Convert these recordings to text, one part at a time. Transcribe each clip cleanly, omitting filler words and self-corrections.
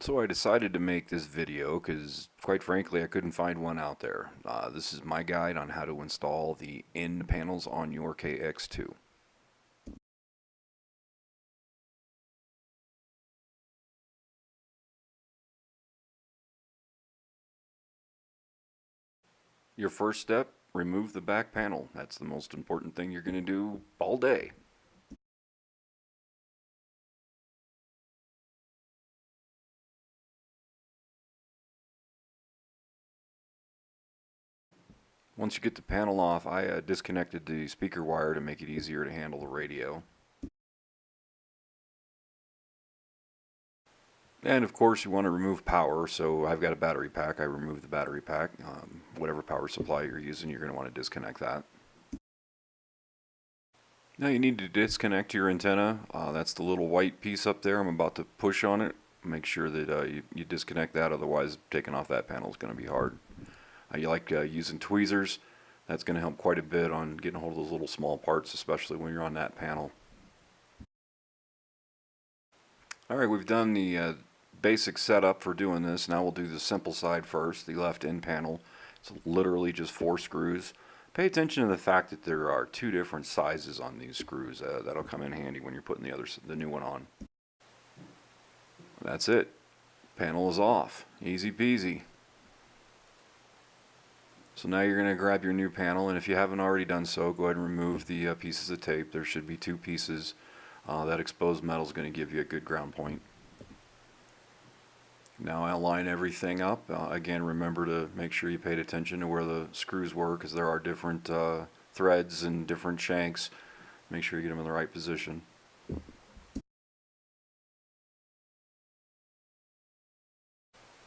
So I decided to make this video because, quite frankly, I couldn't find one out there. This is my guide on how to install the end panels on your KX2. Your first step, remove the back panel. That's the most important thing you're going to do all day. Once you get the panel off, I disconnected the speaker wire to make it easier to handle the radio. And of course you want to remove power, so I've got a battery pack. I removed the battery pack. Whatever power supply you're using, you're going to want to disconnect that. Now you need to disconnect your antenna. That's the little white piece up there. I'm about to push on it. Make sure that you disconnect that, otherwise taking off that panel is going to be hard. You like using tweezers. That's going to help quite a bit on getting a hold of those little small parts, especially when you're on that panel. Alright, we've done the basic setup for doing this. Now we'll do the simple side first, the left end panel. It's literally just 4 screws. Pay attention to the fact that there are 2 different sizes on these screws. That'll come in handy when you're putting the new one on. That's it. Panel is off. Easy peasy. So now you're going to grab your new panel, and if you haven't already done so, go ahead and remove the pieces of tape. There should be 2 pieces. That exposed metal is going to give you a good ground point. Now I'll line everything up. Again, remember to make sure you paid attention to where the screws were, because there are different threads and different shanks. Make sure you get them in the right position.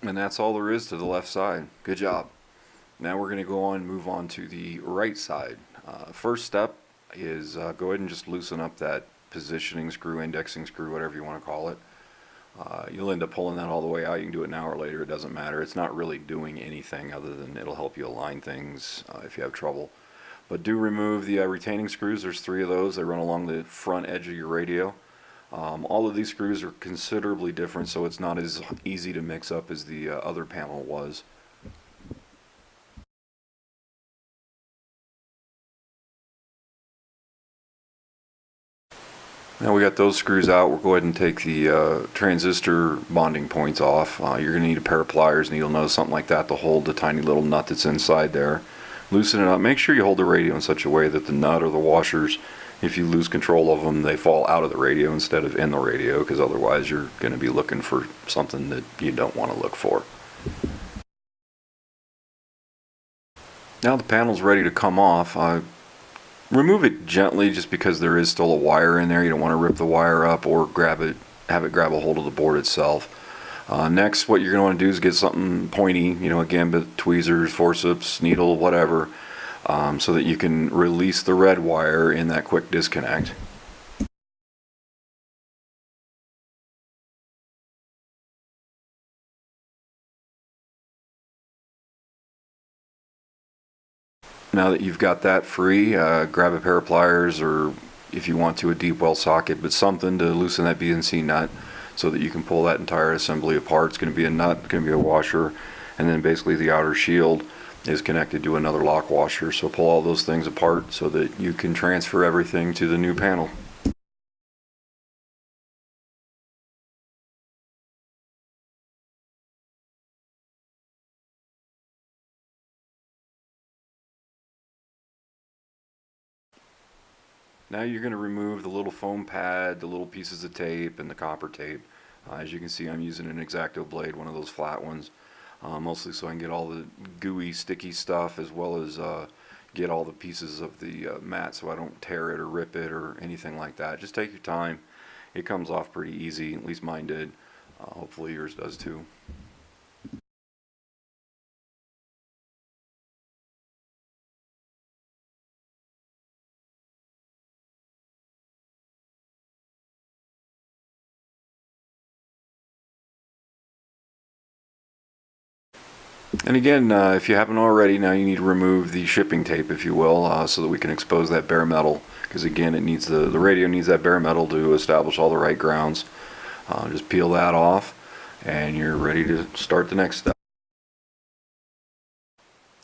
And that's all there is to the left side. Good job. Now we're going to go on and move on to the right side. First step is go ahead and just loosen up that positioning screw, indexing screw, whatever you want to call it. You'll end up pulling that all the way out. You can do it an hour later, it doesn't matter. It's not really doing anything other than it'll help you align things if you have trouble. But do remove the retaining screws. There's 3 of those. They run along the front edge of your radio. All of these screws are considerably different, so it's not as easy to mix up as the other panel was. Now we got those screws out. We'll go ahead and take the transistor bonding points off. You're going to need a pair of pliers, and you'll know something like that to hold the tiny little nut that's inside there. Loosen it up. Make sure you hold the radio in such a way that the nut or the washers, if you lose control of them, they fall out of the radio instead of in the radio, because otherwise you're going to be looking for something that you don't want to look for. Now the panel's ready to come off. Remove it gently, just because there is still a wire in there. You don't want to rip the wire up or have it grab a hold of the board itself. Next, what you're going to want to do is get something pointy, again, but tweezers, forceps, needle, whatever, so that you can release the red wire in that quick disconnect. Now that you've got that free, grab a pair of pliers, or if you want to, a deep well socket, but something to loosen that BNC nut so that you can pull that entire assembly apart. It's going to be a nut, it's going to be a washer, and then basically the outer shield is connected to another lock washer. So pull all those things apart so that you can transfer everything to the new panel. Now you're going to remove the little foam pad, the little pieces of tape, and the copper tape. As you can see, I'm using an X-Acto blade, one of those flat ones, mostly so I can get all the gooey, sticky stuff, as well as get all the pieces of the mat so I don't tear it or rip it or anything like that. Just take your time. It comes off pretty easy, at least mine did. Hopefully yours does too. And again, if you haven't already, now you need to remove the shipping tape, if you will, so that we can expose that bare metal. Because again, it needs the radio needs that bare metal to establish all the right grounds. Just peel that off, and you're ready to start the next step.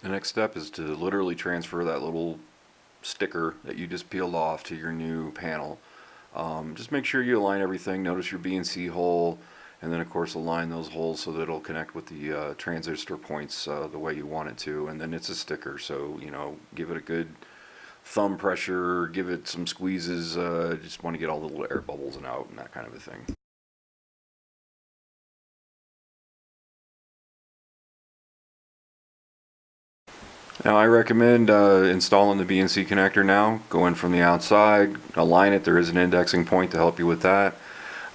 The next step is to literally transfer that little sticker that you just peeled off to your new panel. Just make sure you align everything. Notice your BNC hole, and then of course align those holes so that it'll connect with the transistor points the way you want it to. And then it's a sticker, so give it a good thumb pressure, give it some squeezes. Just want to get all the little air bubbles out and that kind of a thing. Now I recommend installing the BNC connector now. Go in from the outside, align it. There is an indexing point to help you with that.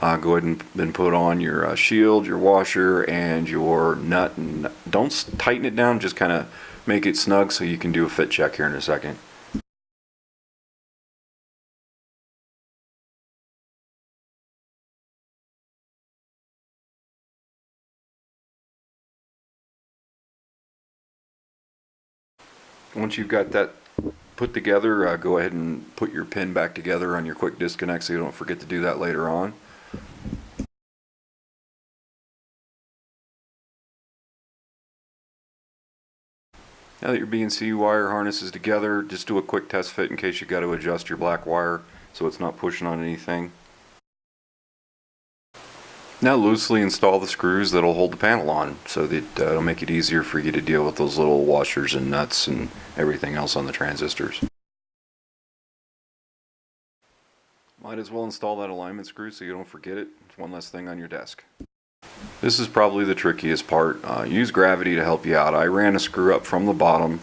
Go ahead and then put on your shield, your washer, and your nut. And don't tighten it down, just kind of make it snug so you can do a fit check here in a second. Once you've got that put together, go ahead and put your pin back together on your quick disconnect so you don't forget to do that later on. Now that your BNC wire harness is together, just do a quick test fit in case you got to adjust your black wire so it's not pushing on anything. Now loosely install the screws that'll hold the panel on so that it'll make it easier for you to deal with those little washers and nuts and everything else on the transistors. Might as well install that alignment screw so you don't forget it. It's one less thing on your desk. This is probably the trickiest part. Use gravity to help you out. I ran a screw up from the bottom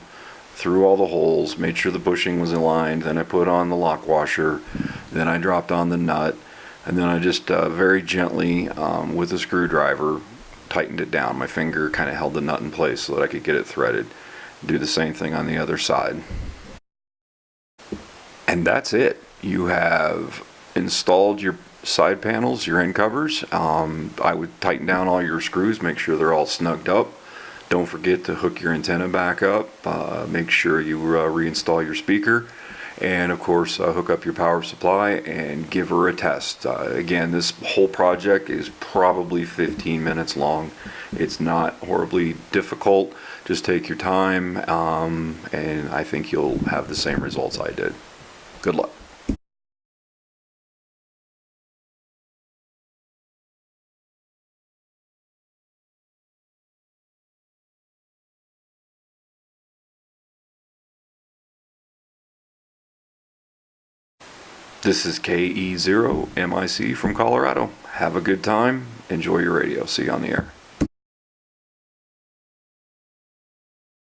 through all the holes, made sure the bushing was aligned, then I put on the lock washer, then I dropped on the nut, and then I just very gently with a screwdriver tightened it down. My finger kind of held the nut in place so that I could get it threaded. Do the same thing on the other side. And that's it. You have installed your side panels, your end covers. I would tighten down all your screws, make sure they're all snugged up. Don't forget to hook your antenna back up. Make sure you reinstall your speaker. And of course, hook up your power supply and give her a test. Again, this whole project is probably 15 minutes long. It's not horribly difficult. Just take your time, and I think you'll have the same results I did. Good luck. This is KE0MIC from Colorado. Have a good time. Enjoy your radio. See you on the air.